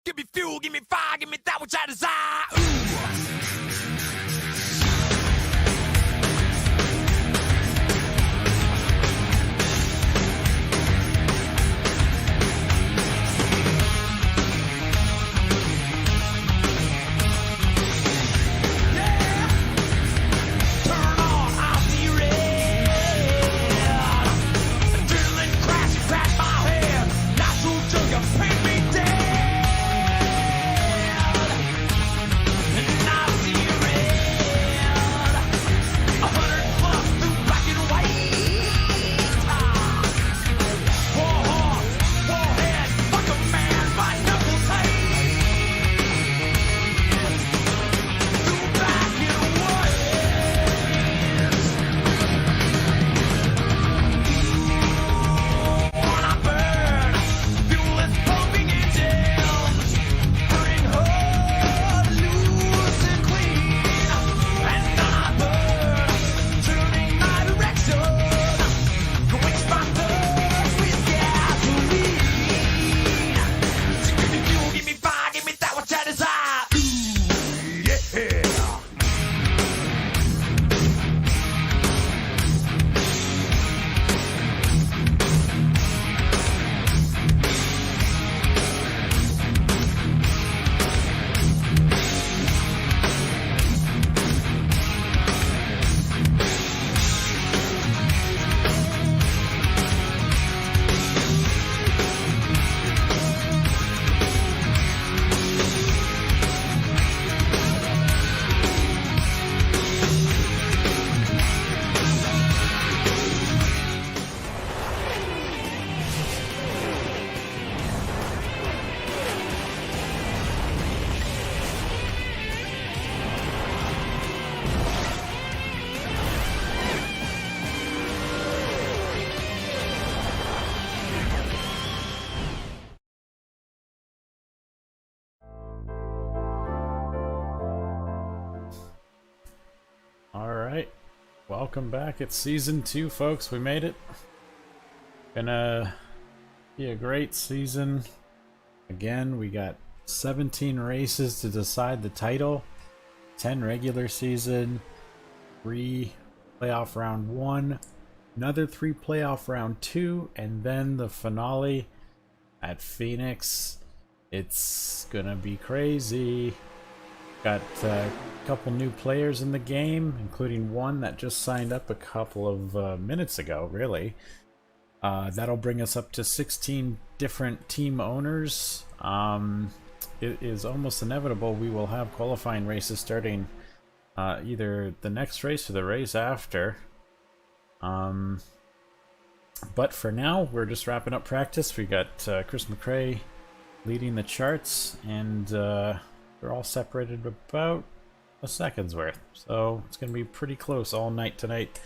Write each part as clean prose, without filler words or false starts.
Give me fuel, give me fire, give me that which I desire. Welcome back. It's season 2, folks. We made it. Gonna be a great season. Again, we got 17 races to decide the title, 10 regular season, 3 playoff round 1, another 3 playoff round 2, and then the finale at Phoenix. It's gonna be crazy. Got a couple new players in the game, including one that just signed up a couple of minutes ago, really. That'll bring us up to 16 different team owners. It is almost inevitable we will have qualifying races starting either the next race or the race after. But for now, we're just wrapping up practice. We got Chris McRae leading the charts, and they're all separated about a second's worth. So it's going to be pretty close all night tonight.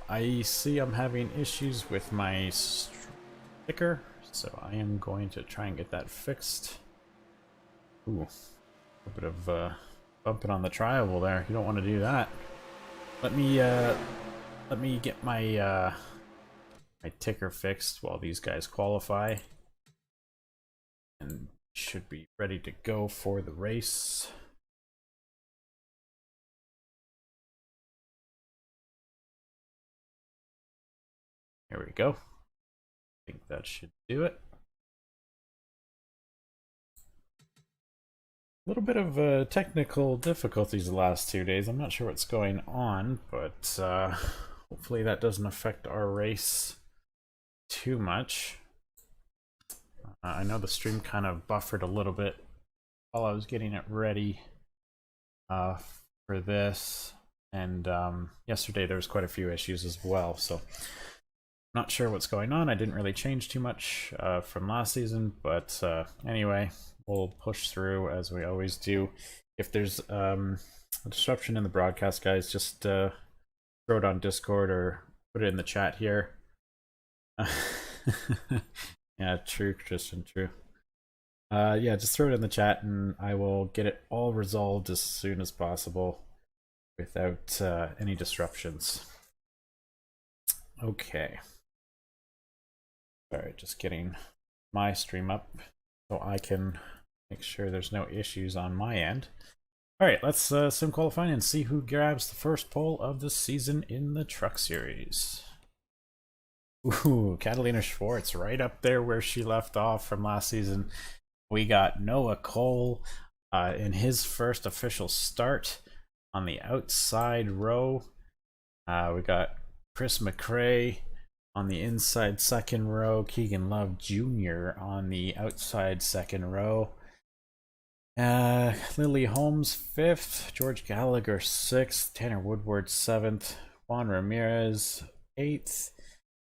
I see I'm having issues with my sticker, so I am going to try and get that fixed. Ooh, a bit of bumping on the triangle there. You don't want to do that. Let me get my my ticker fixed while these guys qualify, and should be ready to go for the race. There we go. I think that should do it. A little bit of technical difficulties the last 2 days. I'm not sure what's going on, but hopefully that doesn't affect our race too much. I know the stream kind of buffered a little bit while I was getting it ready for this, and yesterday there was quite a few issues as well, so not sure what's going on. I didn't really change too much from last season, but anyway, we'll push through as we always do. If there's a disruption in the broadcast, guys, just throw it on Discord or put it in the chat here. Yeah, true, Christian, true. Yeah, just throw it in the chat and I will get it all resolved as soon as possible without any disruptions. Okay. Alright, just getting my stream up so I can make sure there's no issues on my end. Alright, let's sim qualify and see who grabs the first pole of the season in the Truck Series. Ooh, Catalina Schwartz right up there where she left off from last season. We got Noah Cole in his first official start on the outside row. We got Chris McRae on the inside second row, Keegan Love Jr. on the outside second row, Lily Holmes 5th, George Gallagher 6th, Tanner Woodward 7th, Juan Ramirez 8th,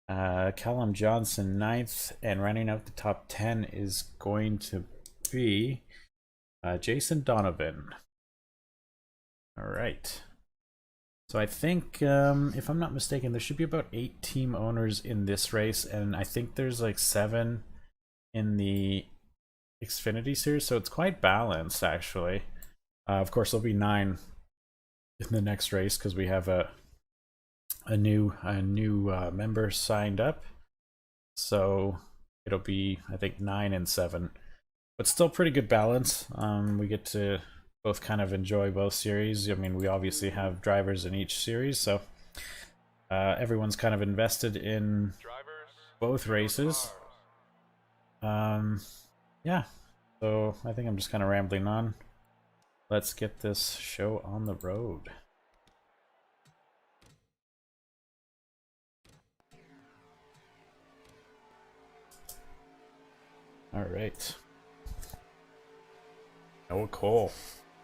Callum Johnson 9th, and running out the top 10 is going to be Jason Donovan. All right. So I think, if I'm not mistaken, there should be about 8 team owners in this race, and I think there's like 7 in the Xfinity series, so it's quite balanced actually. Of course, there'll be 9 in the next race because we have a new member signed up, so it'll be, I think, 9 and 7, but still pretty good balance. We get to both kind of enjoy both series. I mean, we obviously have drivers in each series, so everyone's kind of invested in both races. Yeah, so I think I'm just kind of rambling on. Let's get this show on the road. All right. Noah Cole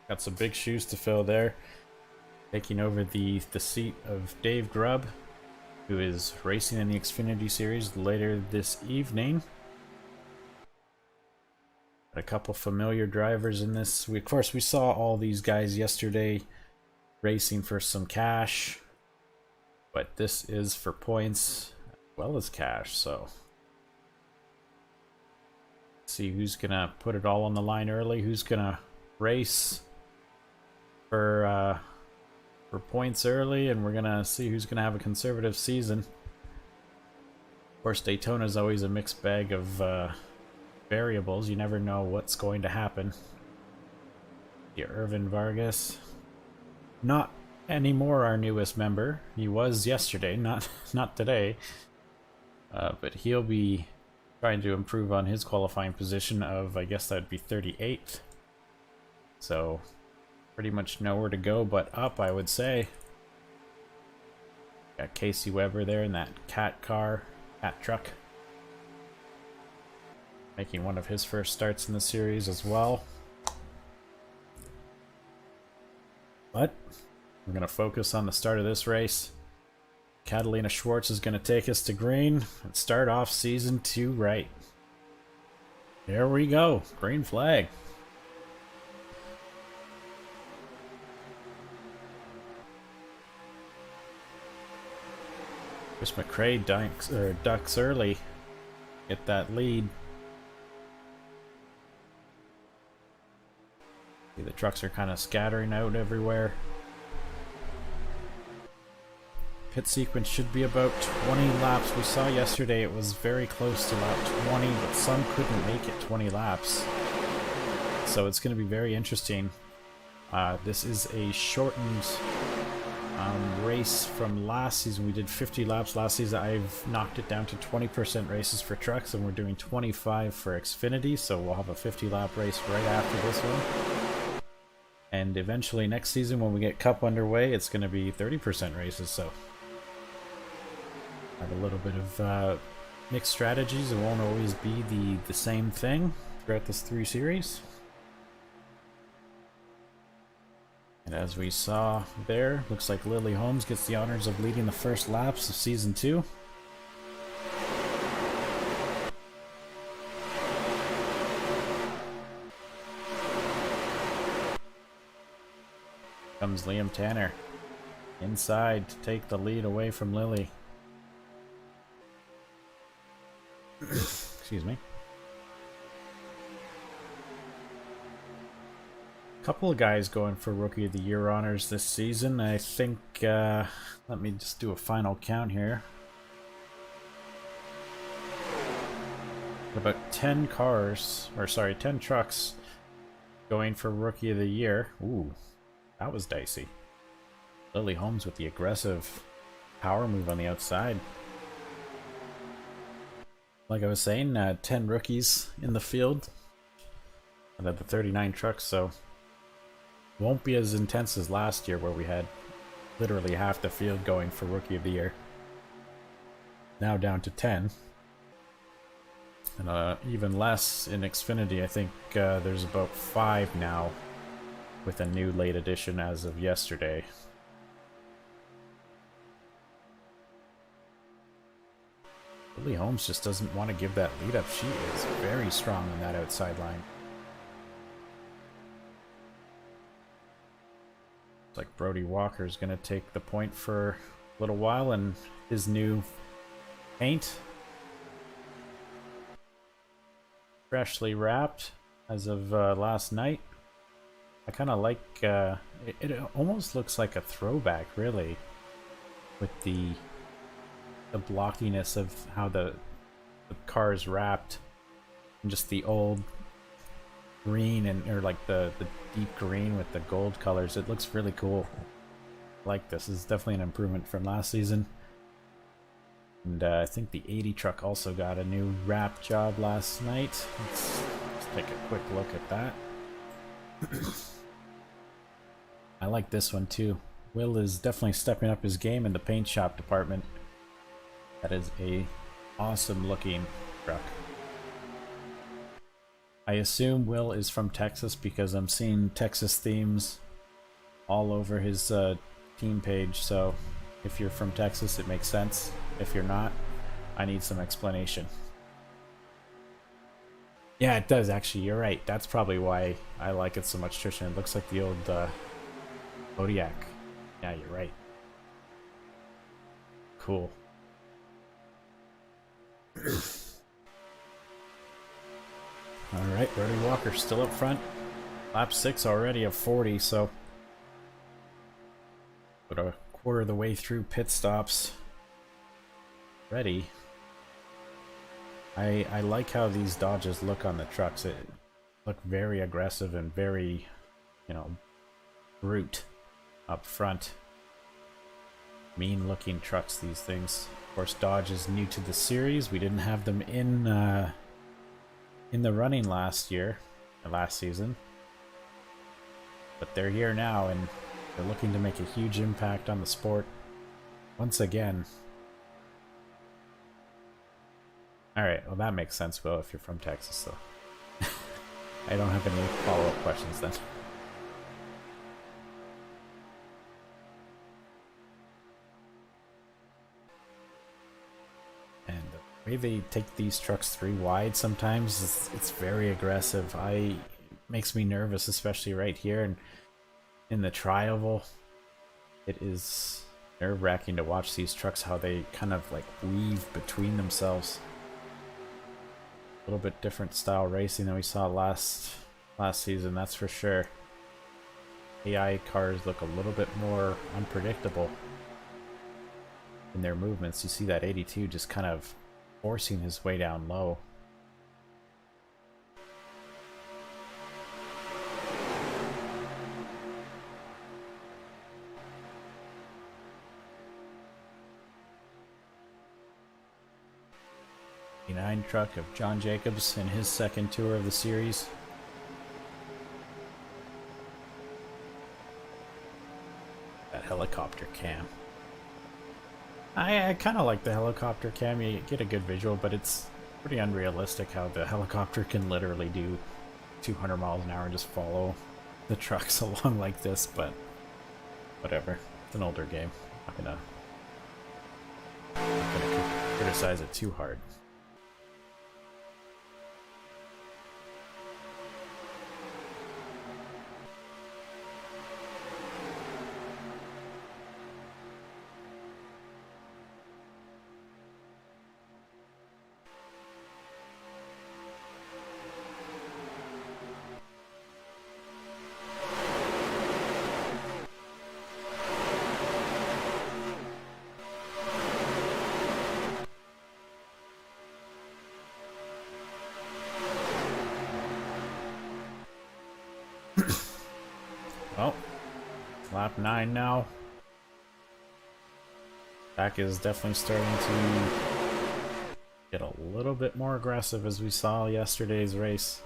got some big shoes to fill there, taking over the seat of Dave Grubb, who is racing in the Xfinity Series later this evening. Got a couple familiar drivers in this. Of course, we saw all these guys yesterday racing for some cash, but this is for points as well as cash, so see who's gonna put it all on the line early, who's gonna race for points early, and we're gonna see who's gonna have a conservative season. Of course, Daytona is always a mixed bag of variables. You never know what's going to happen. Yeah, Irvin Vargas, not anymore our newest member. He was yesterday, not today, but he'll be trying to improve on his qualifying position of, I guess that'd be 38th. So pretty much nowhere to go but up, I would say. Got Casey Weber there in that cat truck, making one of his first starts in the series as well. But we're going to focus on the start of this race. Catalina Schwartz is going to take us to green and start off season 2 right. There we go. Green flag. Chris McRae ducks early. Get that lead. See, the trucks are kind of scattering out everywhere. Pit sequence should be about 20 laps. We saw yesterday it was very close to lap 20, but some couldn't make it 20 laps. So it's going to be very interesting. This is a shortened race from last season. We did 50 laps last season. I've knocked it down to 20% races for trucks, and we're doing 25 for Xfinity, so we'll have a 50 lap race right after this one. And eventually next season when we get Cup underway, it's going to be 30% races, so have a little bit of mixed strategies. It won't always be the same thing throughout this 3 series. And as we saw there, looks like Lily Holmes gets the honors of leading the first laps of Season 2. Comes Liam Tanner inside to take the lead away from Lily. Excuse me. Couple of guys going for Rookie of the Year honors this season. I think, let me just do a final count here. About 10 10 trucks going for Rookie of the Year. Ooh, that was dicey. Lily Holmes with the aggressive power move on the outside. Like I was saying, 10 rookies in the field out of the 39 trucks, so won't be as intense as last year where we had literally half the field going for Rookie of the Year. Now down to 10. And even less in Xfinity. I think there's about 5 now with a new late edition as of yesterday. Lily Holmes just doesn't want to give that lead up. She is very strong on that outside line. Looks like Brody Walker is going to take the point for a little while in his new paint. Freshly wrapped as of last night. I kind of like, it almost looks like a throwback, really, with the blockiness of how the car is wrapped, and just the old green or like the deep green with the gold colors. It looks really cool. I like this. This is definitely an improvement from last season. And I think the 80 truck also got a new wrap job last night. Let's take a quick look at that. I like this one too. Will is definitely stepping up his game in the paint shop department. That is a awesome looking truck. I assume Will is from Texas because I'm seeing Texas themes all over his team page, so if you're from Texas it makes sense. If you're not, I need some explanation. Yeah, it does actually, you're right. That's probably why I like it so much, Trisha. It looks like the old Kodiak. Yeah, you're right. Cool. Alright, Brody Walker still up front. Lap 6 already of 40, so about a quarter of the way through pit stops. Ready. I like how these Dodges look on the trucks. It look very aggressive and very, you know, brute up front. Mean looking trucks, these things. Of course, Dodge is new to the series. We didn't have them in the running last season, but they're here now and they're looking to make a huge impact on the sport once again. Alright, well that makes sense, Will, if you're from Texas, so I don't have any follow-up questions then. And the way they take these trucks 3 wide sometimes, it's very aggressive. Makes me nervous, especially right here and in the tri-oval. It is nerve-wracking to watch these trucks, how they kind of like weave between themselves. A little bit different style racing than we saw last season, that's for sure. AI cars look a little bit more unpredictable in their movements. You see that 82 just kind of forcing his way down low. Truck of John Jacobs in his second tour of the series. That helicopter cam. I kind of like the helicopter cam. You get a good visual, but it's pretty unrealistic how the helicopter can literally do 200 miles an hour and just follow the trucks along like this, but whatever. It's an older game. I'm not gonna criticize it too hard. Well, lap 9 now. Back is definitely starting to get a little bit more aggressive as we saw yesterday's race.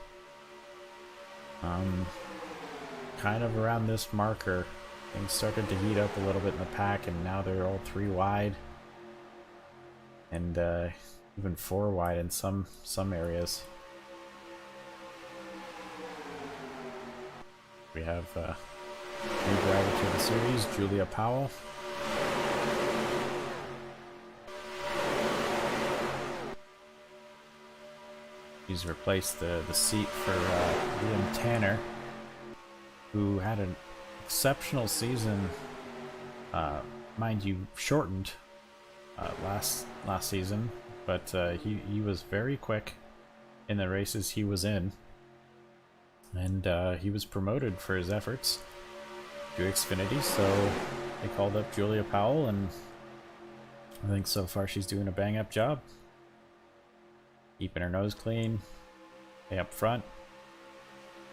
Kind of around this marker, things started to heat up a little bit in the pack, and now they're all 3 wide. And even 4 wide in some areas. We have new driver to the series, Julia Powell. She's replaced the seat for Liam Tanner, who had an exceptional season, mind you, shortened last season, but he was very quick in the races he was in, and he was promoted for his efforts to Xfinity, so they called up Julia Powell, and I think so far she's doing a bang-up job. Keeping her nose clean, stay up front.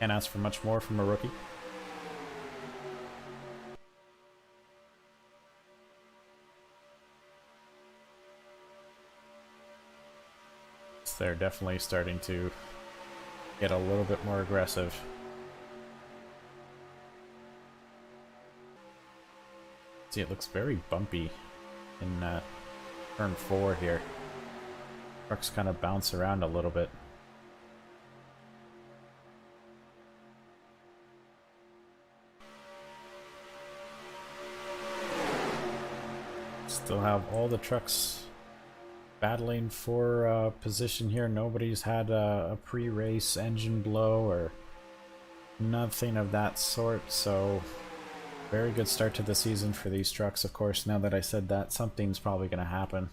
Can't ask for much more from a rookie. So they're definitely starting to get a little bit more aggressive. See, it looks very bumpy in turn 4 here. Trucks kind of bounce around a little bit. Still have all the trucks battling for position here. Nobody's had a pre-race engine blow or nothing of that sort, so very good start to the season for these trucks. Of course, now that I said that, something's probably going to happen.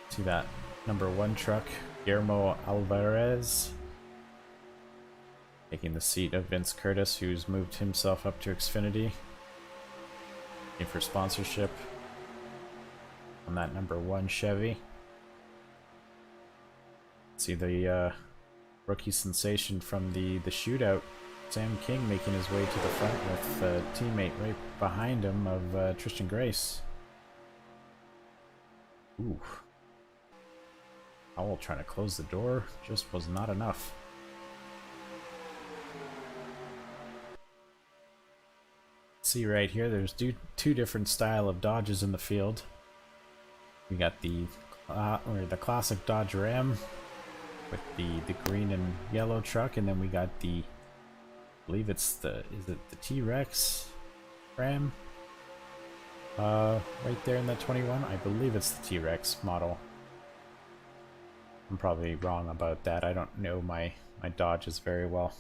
See that number 1 truck, Guillermo Alvarez, taking the seat of Vince Curtis, who's moved himself up to Xfinity. Looking for sponsorship on that number 1 Chevy. See the rookie sensation from the shootout, Sam King, making his way to the front with a teammate right behind him of Tristan Grace. Ooh. Powell trying to close the door just was not enough. See right here, there's 2 different style of Dodges in the field. We got the classic Dodge Ram with the green and yellow truck, and then we got the, I believe it's the T-Rex Ram right there in the 21. I believe it's the T-Rex model. I'm probably wrong about that. I don't know my Dodges very well.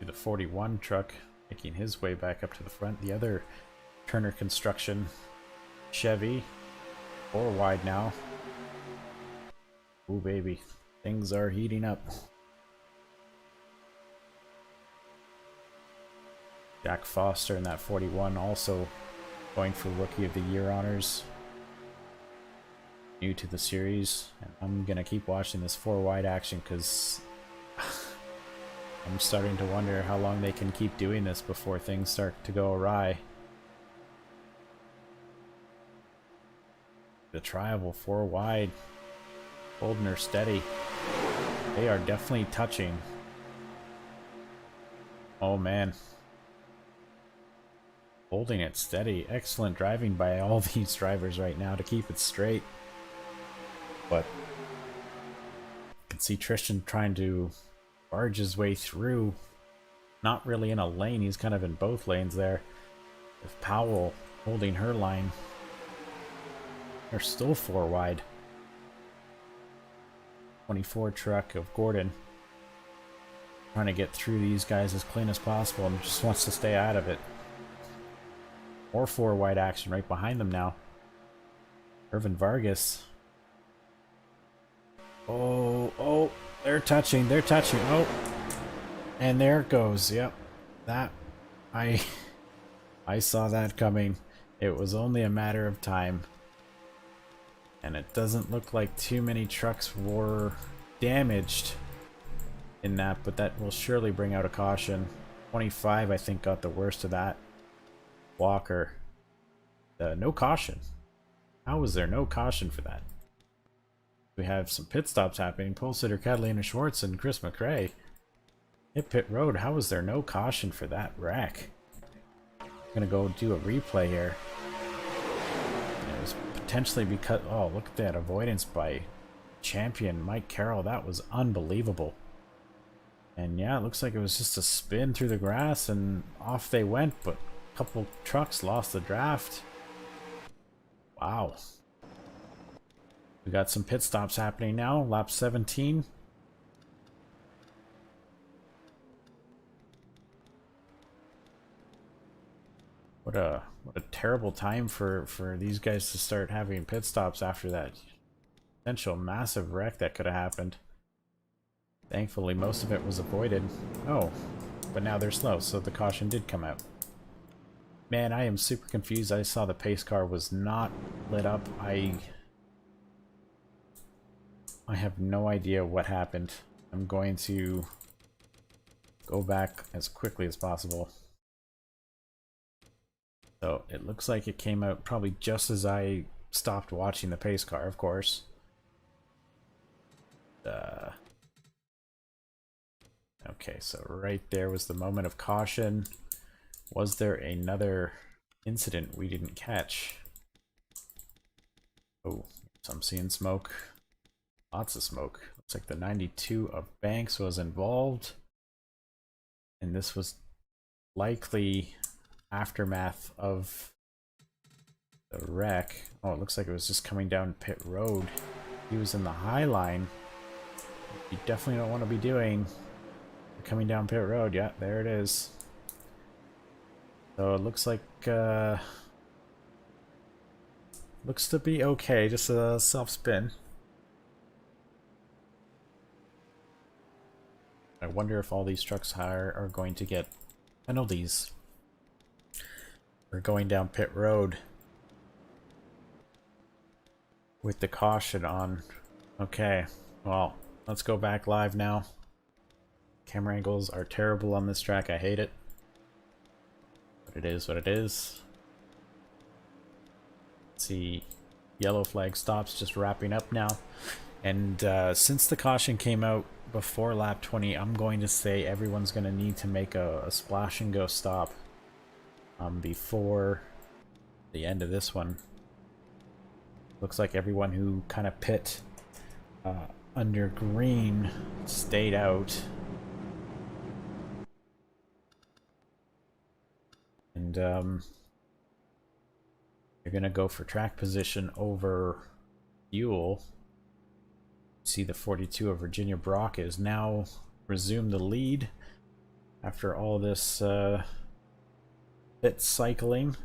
The 41 truck making his way back up to the front. The other Turner Construction Chevy, 4 wide now. Ooh, baby, things are heating up. Jack Foster in that 41 also going for Rookie of the Year honors. New to the series. And I'm gonna keep watching this 4 wide action because I'm starting to wonder how long they can keep doing this before things start to go awry. The Triable 4 wide. Holding her steady. They are definitely touching. Oh man. Holding it steady. Excellent driving by all these drivers right now to keep it straight. But you can see Tristan trying to barge his way through. Not really in a lane, he's kind of in both lanes there. With Powell holding her line. They're still 4 wide. 24 truck of Gordon. Trying to get through these guys as clean as possible and just wants to stay out of it. More 4 wide action right behind them now. Irvin Vargas. Oh, they're touching, oh. And there it goes, yep. That, I saw that coming. It was only a matter of time. And it doesn't look like too many trucks were damaged in that, but that will surely bring out a caution. 25, I think, got the worst of that. Walker. No caution. How was there no caution for that? We have some pit stops happening. Pole sitter Catalina Schwartz and Chris McRae. Hit pit road. How was there no caution for that wreck? I'm gonna go do a replay here. It was potentially because... Oh, look at that avoidance by champion Mike Carroll. That was unbelievable. And yeah, it looks like it was just a spin through the grass and off they went, but a couple trucks lost the draft. Wow. We got some pit stops happening now. Lap 17. What a terrible time for these guys to start having pit stops after that potential massive wreck that could have happened. Thankfully, most of it was avoided. Oh, but now they're slow, so the caution did come out. Man, I am super confused. I saw the pace car was not lit up. I have no idea what happened. I'm going to go back as quickly as possible. So it looks like it came out probably just as I stopped watching the pace car, of course. Okay, so right there was the moment of caution. Was there another incident we didn't catch? Oh, so I'm seeing smoke. Lots of smoke. Looks like the 92 of Banks was involved. And this was likely aftermath of the wreck. Oh, it looks like it was just coming down pit road. He was in the high line. You definitely don't want to be doing coming down pit road. Yeah, there it is. So it looks like looks to be okay. Just a self spin. I wonder if all these trucks are going to get penalties for going down pit road with the caution on. Okay, well, let's go back live now. Camera angles are terrible on this track. I hate it. But it is what it is. Let's see, yellow flag stops just wrapping up now. And since the caution came out before lap 20, I'm going to say everyone's going to need to make a splash and go stop before the end of this one. Looks like everyone who kind of pit under green stayed out. And they're going to go for track position over fuel. See the 42 of Virginia Brock is now resumed the lead. after all this pit cycling.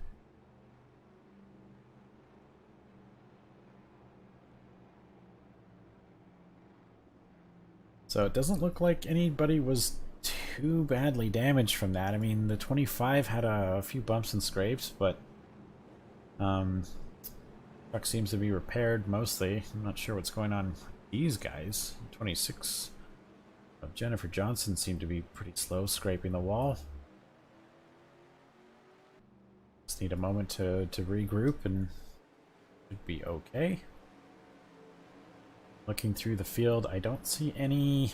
So it doesn't look like anybody was too badly damaged from that. I mean, the 25 had a few bumps and scrapes, but truck seems to be repaired mostly. I'm not sure what's going on with these guys. 26 of Jennifer Johnson seemed to be pretty slow scraping the wall. Just need a moment to regroup and should be okay. Looking through the field, I don't see any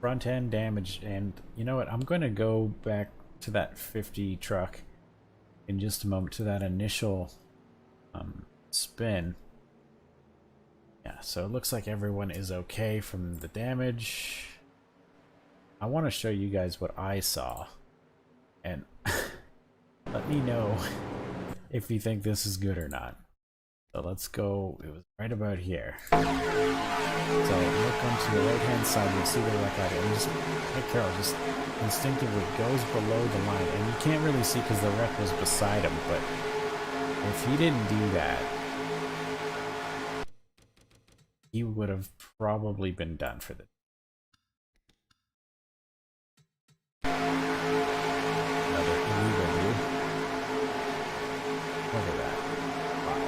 front end damage, and you know what, I'm going to go back to that 50 truck in just a moment, to that initial spin. Yeah, so it looks like everyone is okay from the damage. I want to show you guys what I saw, and let me know if you think this is good or not. So let's go, it was right about here. So look onto the right hand side, you'll see the wreck out here. And just, like Carol, just instinctively goes below the line. And you can't really see because the wreck was beside him, but if he didn't do that, he would have probably been done for the another illegal view. Look at that. Wow.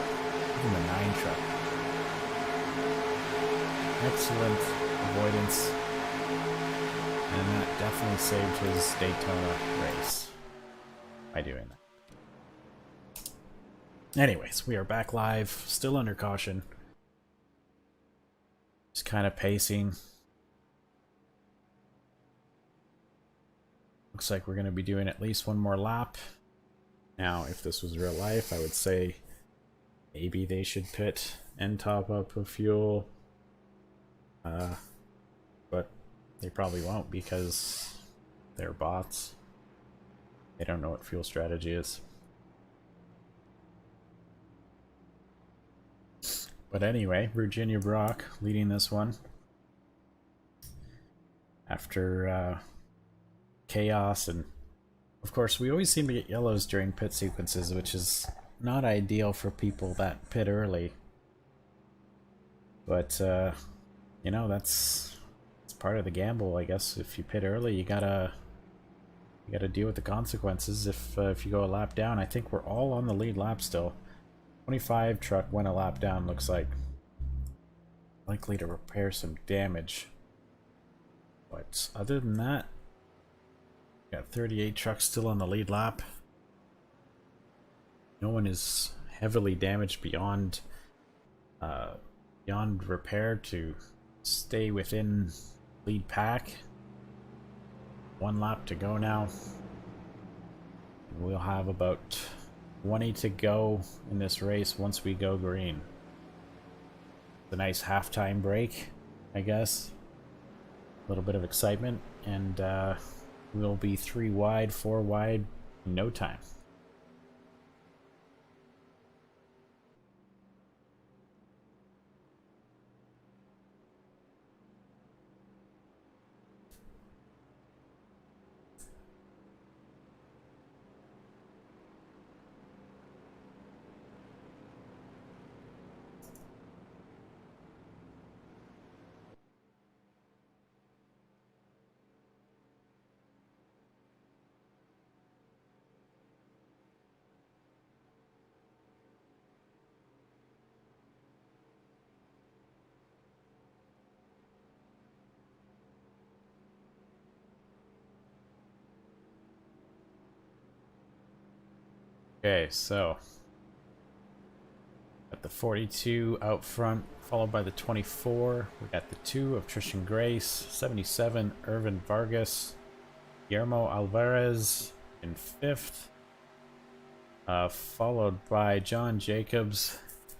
Even the 9 truck. Excellent avoidance. And that definitely saved his Daytona race by doing that. Anyways, we are back live, still under caution. Just kind of pacing. Looks like we're going to be doing at least one more lap. Now, if this was real life, I would say maybe they should pit and top up of fuel. But they probably won't because they're bots. They don't know what fuel strategy is. But anyway, Virginia Brock leading this one. After chaos, and of course we always seem to get yellows during pit sequences, which is not ideal for people that pit early. But you know, it's part of the gamble, I guess. If you pit early, you gotta deal with the consequences. If you go a lap down, I think we're all on the lead lap still. 25 truck went a lap down, looks like. Likely to repair some damage. But other than that, got 38 trucks still on the lead lap. No one is heavily damaged beyond repair to stay within lead pack. 1 lap to go now. And we'll have about 20 to go in this race once we go green. The nice halftime break, I guess. A little bit of excitement, and we'll be 3 wide, 4 wide in no time. Okay, so got the 42 out front, followed by the 24. We got the 2 of Tristan Grace, 77 Irvin Vargas, Guillermo Alvarez in 5th, followed by John Jacobs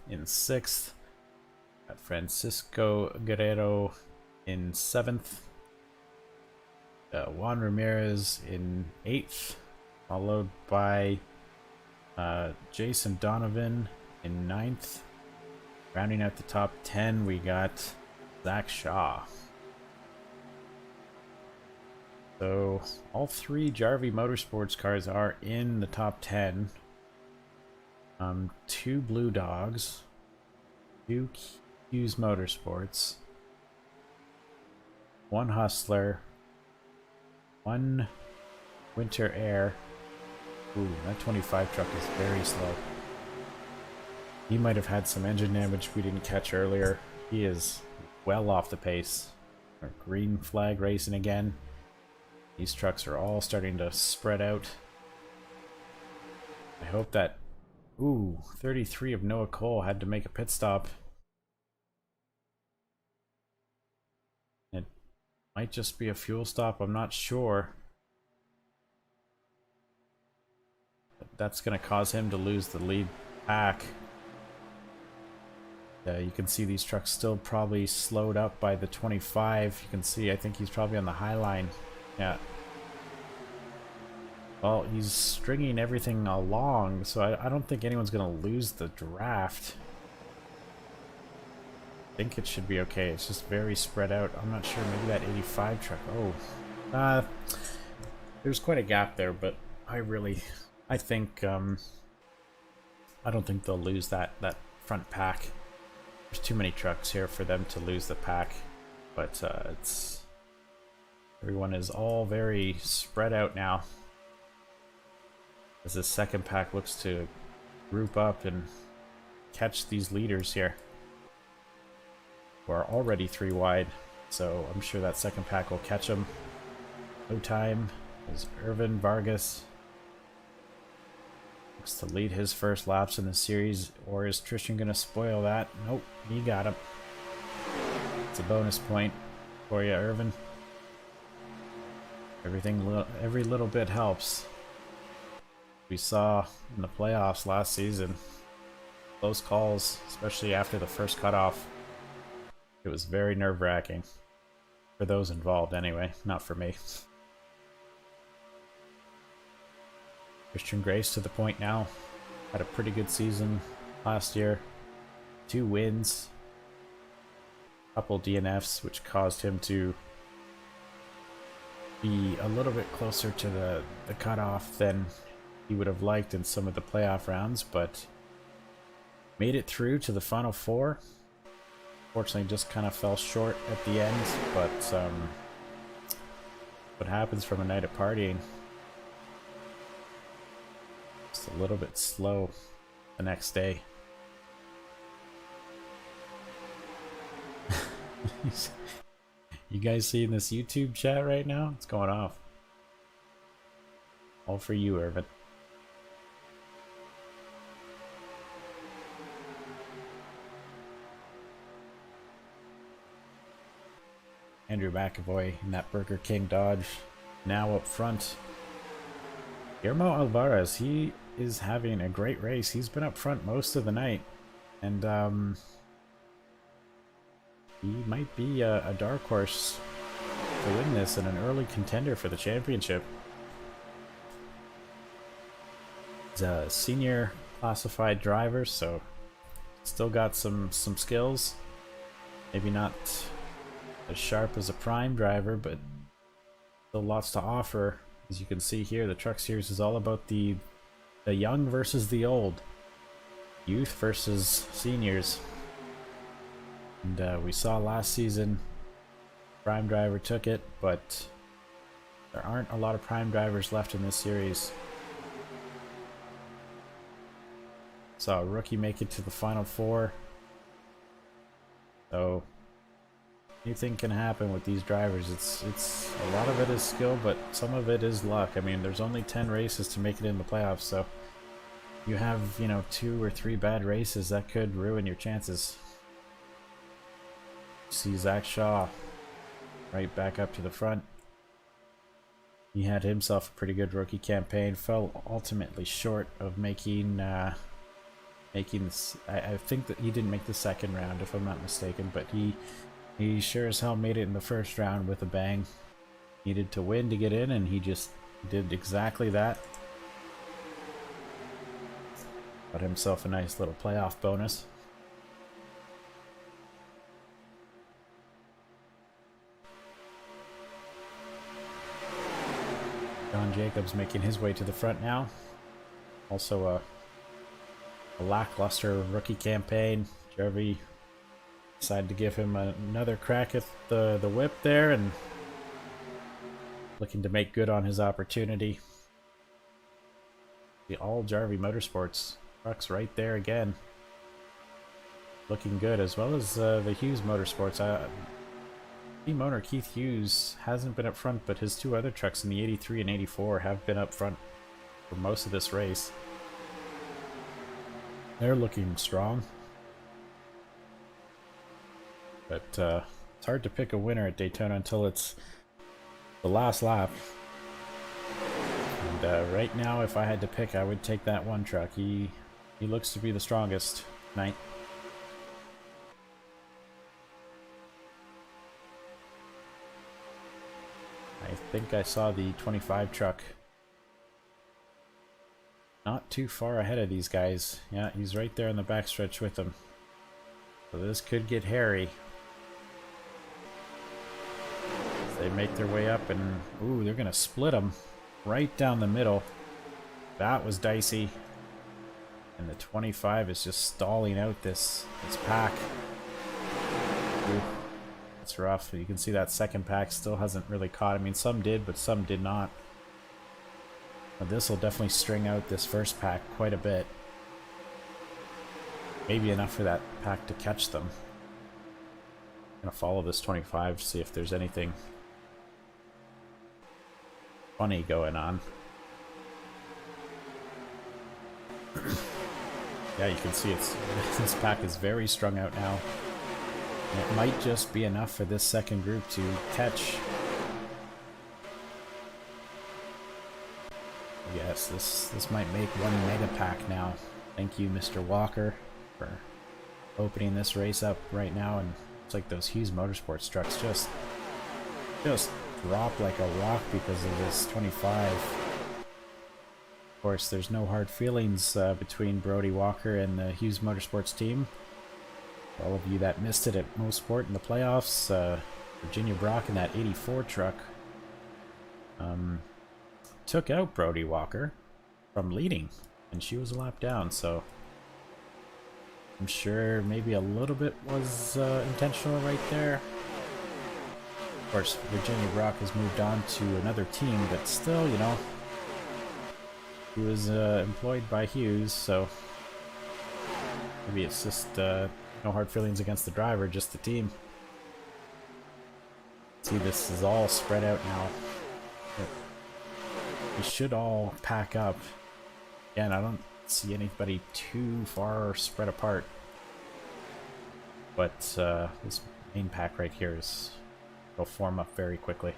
in 6th. Got Francisco Guerrero in 7th. Juan Ramirez in 8th, followed by Jason Donovan in 9th. Rounding out the top 10, we got Zach Shaw. So all three Jarvie Motorsports cars are in the top 10. Two Blue Dogs, two Hughes Motorsports, one Hustler, one Winter Air. Ooh, that 25 truck is very slow. He might have had some engine damage we didn't catch earlier. He is well off the pace. Our green flag racing again. These trucks are all starting to spread out. I hope that... Ooh, 33 of Noah Cole had to make a pit stop. It might just be a fuel stop, I'm not sure. But that's going to cause him to lose the lead pack. You can see these trucks still probably slowed up by the 25. You can see, I think he's probably on the high line. Yeah. Well, he's stringing everything along, so I don't think anyone's going to lose the draft. I think it should be okay. It's just very spread out. I'm not sure. Maybe that 85 truck. Oh. There's quite a gap there, but I think, I don't think they'll lose that front pack. There's too many trucks here for them to lose the pack, but everyone is all very spread out now as this second pack looks to group up and catch these leaders here who are already 3 wide, so I'm sure that second pack will catch them. No time is Irvin Vargas to lead his first laps in the series, or is Tristan gonna spoil that? Nope, he got him. It's a bonus point for you, Irvin. Every little bit helps. We saw in the playoffs last season, close calls, especially after the first cutoff. It was very nerve-wracking for those involved anyway, not for me. Christian Grace to the point now. Had a pretty good season last year. 2 wins. Couple DNFs, which caused him to be a little bit closer to the cutoff than he would have liked in some of the playoff rounds, but made it through to the final 4. Fortunately, just kind of fell short at the end, but what happens from a night of partying? A little bit slow the next day. You guys seeing this YouTube chat right now? It's going off. All for you, Irvin. Andrew McAvoy in that Burger King Dodge, now up front. Guillermo Alvarez, he is having a great race. He's been up front most of the night, and he might be a dark horse to win this and an early contender for the championship. He's a senior classified driver, so still got some skills. Maybe not as sharp as a prime driver, but still lots to offer. As you can see here, the Truck Series is all about the young versus the old. Youth versus seniors. And we saw last season, prime driver took it, but there aren't a lot of prime drivers left in this series. Saw a rookie make it to the final 4. So anything can happen with these drivers. It's a lot of it is skill, but some of it is luck. I mean, there's only 10 races to make it in the playoffs, so you have, 2 or 3 bad races that could ruin your chances. See Zach Shaw right back up to the front. He had himself a pretty good rookie campaign. Fell ultimately short of making this. I think that he didn't make the second round, if I'm not mistaken, but he sure as hell made it in the first round with a bang. Needed to win to get in, and he just did exactly that. Got himself a nice little playoff bonus. John Jacobs making his way to the front now. Also a lackluster rookie campaign. Jarvie decided to give him another crack at the whip there, and looking to make good on his opportunity. The all Jarvie Motorsports trucks right there again. Looking good, as well as the Hughes Motorsports. Team owner Keith Hughes hasn't been up front, but his two other trucks in the 83 and 84 have been up front for most of this race. They're looking strong. But it's hard to pick a winner at Daytona until it's the last lap. And right now, if I had to pick, I would take that one truck. He looks to be the strongest tonight. I think I saw the 25 truck not too far ahead of these guys. Yeah, he's right there in the backstretch with them. So this could get hairy. They make their way up, and ooh, they're gonna split them right down the middle. That was dicey. And the 25 is just stalling out this pack. Ooh, that's rough. You can see that second pack still hasn't really caught. I mean, some did, but some did not. But this will definitely string out this first pack quite a bit. Maybe enough for that pack to catch them. I'm gonna follow this 25, see if there's anything funny going on. Yeah, you can see this pack is very strung out now. And it might just be enough for this second group to catch. Yes, this might make one mega pack now. Thank you, Mr. Walker, for opening this race up right now. And it's like those Hughes Motorsports trucks just drop like a rock because of this 25. Of course, there's no hard feelings between Brody Walker and the Hughes Motorsports team. For all of you that missed it at Mosport in the playoffs, Virginia Brock in that 84 truck took out Brody Walker from leading, and she was a lap down, so I'm sure maybe a little bit was intentional right there. Of course, Virginia Brock has moved on to another team, but still, you know, he was employed by Hughes, so maybe it's just no hard feelings against the driver, just the team. See, this is all spread out now. We should all pack up. Again, I don't see anybody too far spread apart, but this main pack right here will form up very quickly.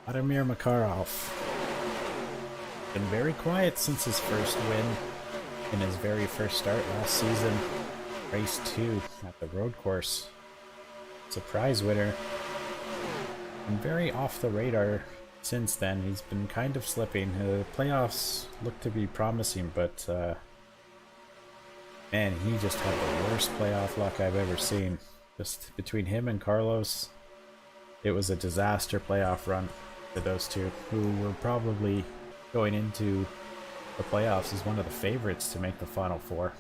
Vladimir Makarov. Been very quiet since his first win in his very first start last season. Race 2 at the road course. Surprise winner. Been very off the radar since then. He's been kind of slipping. The playoffs look to be promising, but man, he just had the worst playoff luck I've ever seen. Just between him and Carlos, it was a disaster playoff run for those two, who were probably going into the playoffs as one of the favorites to make the Final Four.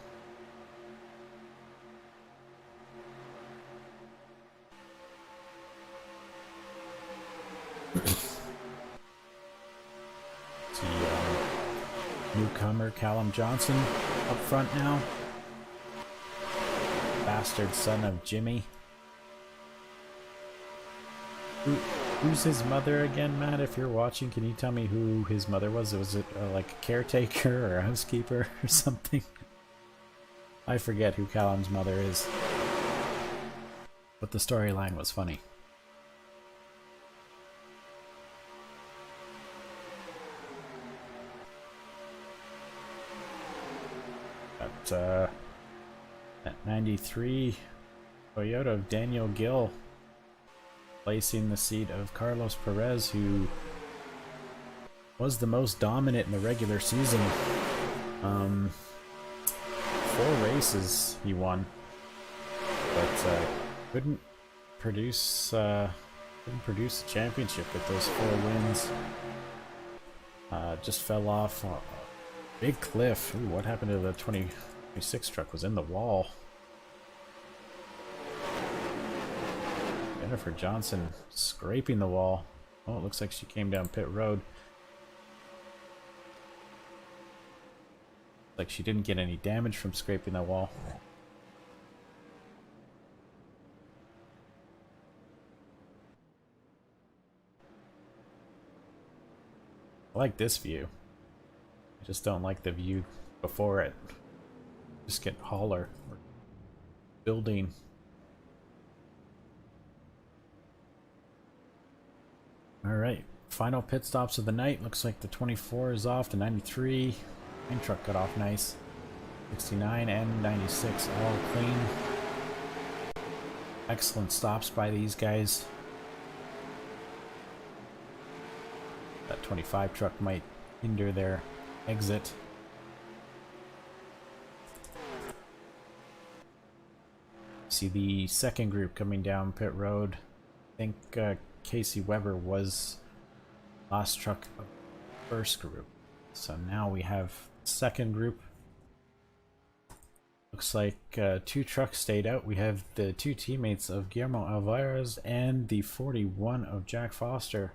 See, newcomer Callum Johnson up front now. Bastard son of Jimmy. Who's his mother again, Matt? If you're watching, can you tell me who his mother was? Was it like a caretaker or a housekeeper or something? I forget who Callum's mother is. But the storyline was funny. But at 93, Toyota of Daniel Gill placing the seat of Carlos Perez, who was the most dominant in the regular season. 4 races he won, but couldn't didn't produce a championship with those 4 wins. Just fell off a big cliff. Ooh, what happened to the 26 truck? Was in the wall. Jennifer Johnson scraping the wall. Oh, it looks like she came down pit road. Like she didn't get any damage from scraping the wall. I like this view. I just don't like the view before it. Just get taller. Building. Alright, final pit stops of the night. Looks like the 24 is off, the 93. Main truck got off nice. 69 and 96 all clean. Excellent stops by these guys. That 25 truck might hinder their exit. See the second group coming down pit road. I think Casey Weber was last truck of the first group. So now we have second group. Looks like 2 trucks stayed out. We have the 2 teammates of Guillermo Alvarez and the 41 of Jack Foster,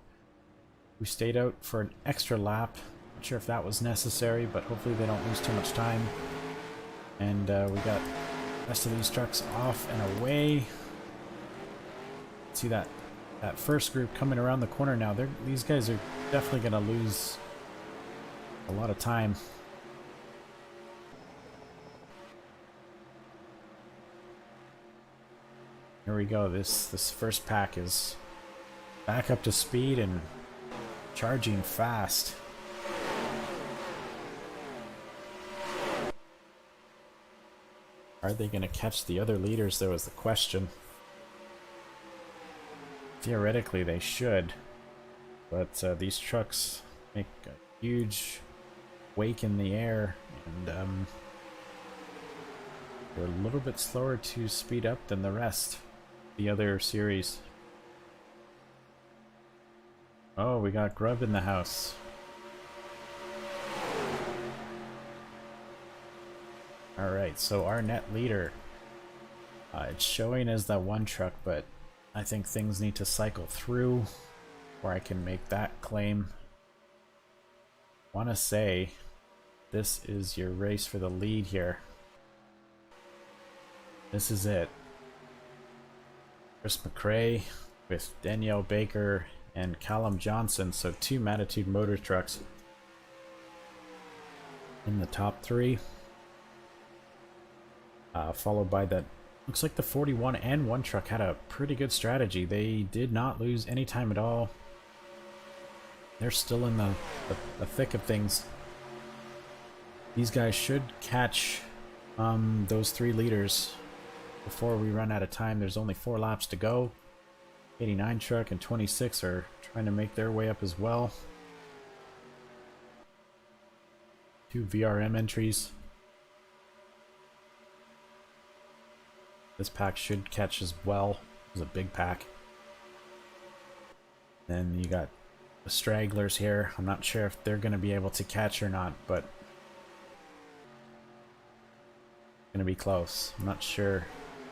who stayed out for an extra lap. Not sure if that was necessary, but hopefully they don't lose too much time. And we got the rest of these trucks off and away. See that first group coming around the corner now. These guys are definitely going to lose a lot of time. Here we go. This first pack is back up to speed and charging fast. Are they going to catch the other leaders, though, is the question. Theoretically, they should. But these trucks make a huge wake in the air, and they're a little bit slower to speed up than the rest, the other series. Oh, we got Grub in the house. Alright, so our net leader. It's showing as that 1 truck, but I think things need to cycle through where I can make that claim. Want to say this is your race for the lead here. This is it. Chris McRae with Danielle Baker and Callum Johnson, so 2 Mattitude motor trucks in the top 3. Followed by that, looks like the 41 and 1 truck had a pretty good strategy. They did not lose any time at all. They're still in the thick of things. These guys should catch those 3 leaders before we run out of time. There's only 4 laps to go. 89 truck and 26 are trying to make their way up as well. 2 VRM entries. This pack should catch as well. It's a big pack. Then you got the stragglers here. I'm not sure if they're going to be able to catch or not, but going to be close. I'm not sure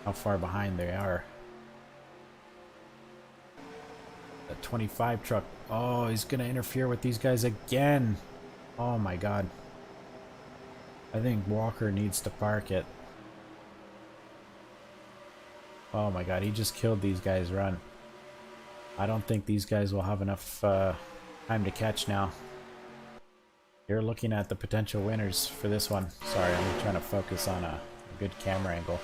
how far behind they are. The 25 truck. Oh, he's going to interfere with these guys again. Oh my god. I think Walker needs to park it. Oh my god, he just killed these guys' run. I don't think these guys will have enough time to catch now. You're looking at the potential winners for this one. Sorry, I'm trying to focus on a good camera angle.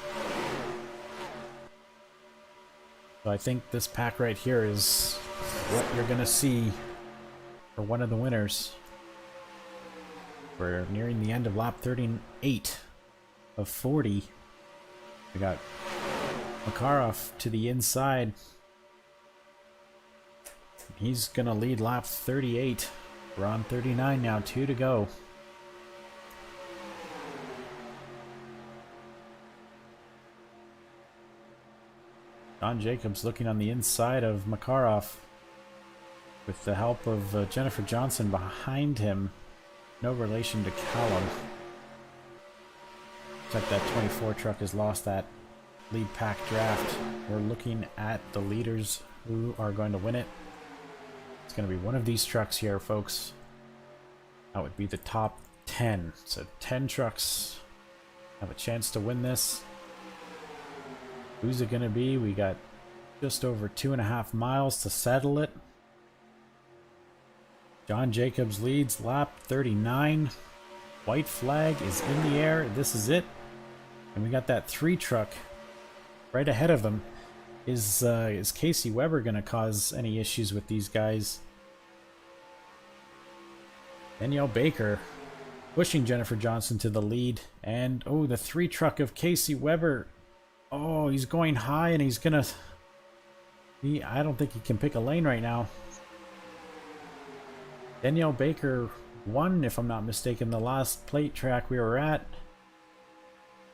So I think this pack right here is what you're gonna see for one of the winners. We're nearing the end of lap 38 of 40. We got Makarov to the inside. He's gonna lead lap 38. We're on 39 now, 2 to go. John Jacobs looking on the inside of Makarov with the help of Jennifer Johnson behind him. No relation to Callum. Looks like that 24 truck has lost that lead pack draft. We're looking at the leaders who are going to win it. It's going to be one of these trucks here, folks. That would be the top 10. So 10 trucks have a chance to win this. Who's it going to be? We got just over 2.5 miles to settle it. John Jacobs leads lap 39. White flag is in the air. This is it. And we got that 3 truck right ahead of him. Is Casey Weber going to cause any issues with these guys? Danielle Baker pushing Jennifer Johnson to the lead. And, oh, the 3 truck of Casey Weber. Oh, he's going high and he's going to... I don't think he can pick a lane right now. Danielle Baker won, if I'm not mistaken, the last plate track we were at.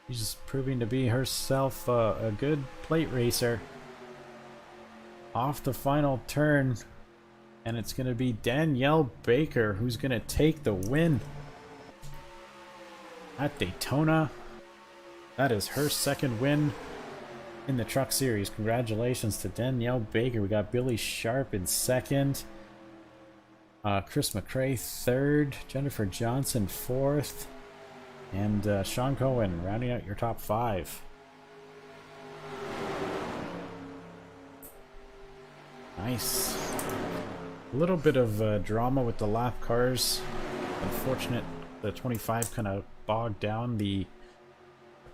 She's just proving to be herself a good plate racer. Off the final turn, and it's going to be Danielle Baker who's going to take the win at Daytona. That is her second win in the Truck Series. Congratulations to Danielle Baker. We got Billy Sharp in second. Chris McRae third. Jennifer Johnson fourth. And Sean Cohen rounding out your top 5. Nice. A little bit of drama with the lap cars. Unfortunate, the 25 kind of bogged down the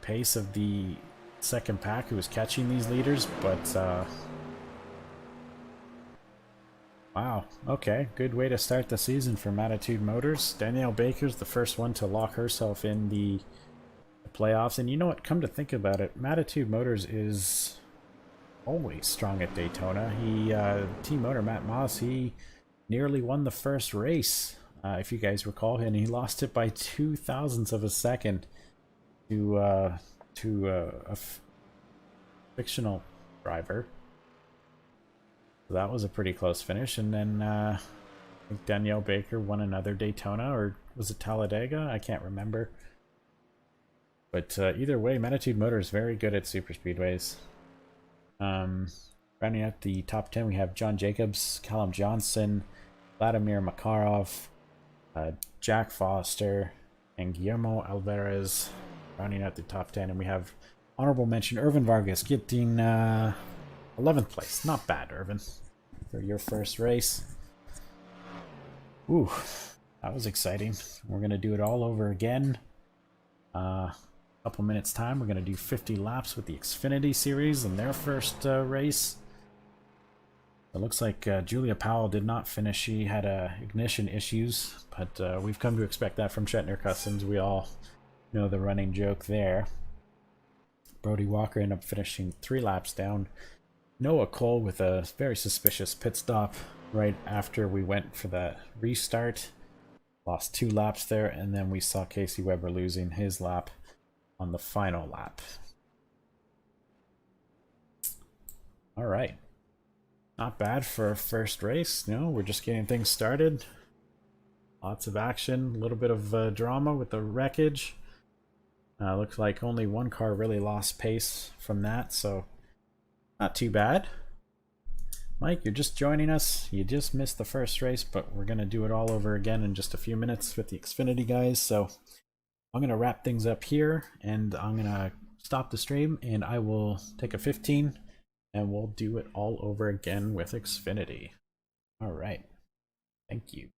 pace of the second pack who was catching these leaders, but wow, okay, good way to start the season for Mattitude Motors. Danielle Baker's the first one to lock herself in the playoffs, and you know what, come to think about it, Mattitude Motors is always strong at Daytona. Team owner Matt Moss, he nearly won the first race, if you guys recall, and he lost it by 0.02 of a second to a fictional driver. So that was a pretty close finish. And then I think Danielle Baker won another Daytona, or was it Talladega? I can't remember. But either way, Mattitude Motors is very good at super speedways. Rounding out the top 10, we have John Jacobs, Callum Johnson, Vladimir Makarov, Jack Foster, and Guillermo Alvarez rounding out the top 10. And we have honorable mention Irvin Vargas getting 11th place. Not bad, Irvin, for your first race. Ooh, that was exciting. We're going to do it all over again. Couple minutes time. We're going to do 50 laps with the Xfinity Series in their first race. It looks like Julia Powell did not finish. She had ignition issues, but we've come to expect that from Shetner Customs. We all know the running joke there. Brody Walker ended up finishing 3 laps down. Noah Cole with a very suspicious pit stop right after we went for the restart. Lost 2 laps there, and then we saw Casey Weber losing his lap on the final lap. All right. Not bad for a first race. No, we're just getting things started. Lots of action, a little bit of drama with the wreckage. Looks like only one car really lost pace from that, so not too bad. Mike, you're just joining us. You just missed the first race, but we're going to do it all over again in just a few minutes with the Xfinity guys. So I'm going to wrap things up here, and I'm going to stop the stream, and I will take a 15, and we'll do it all over again with Xfinity. All right. Thank you.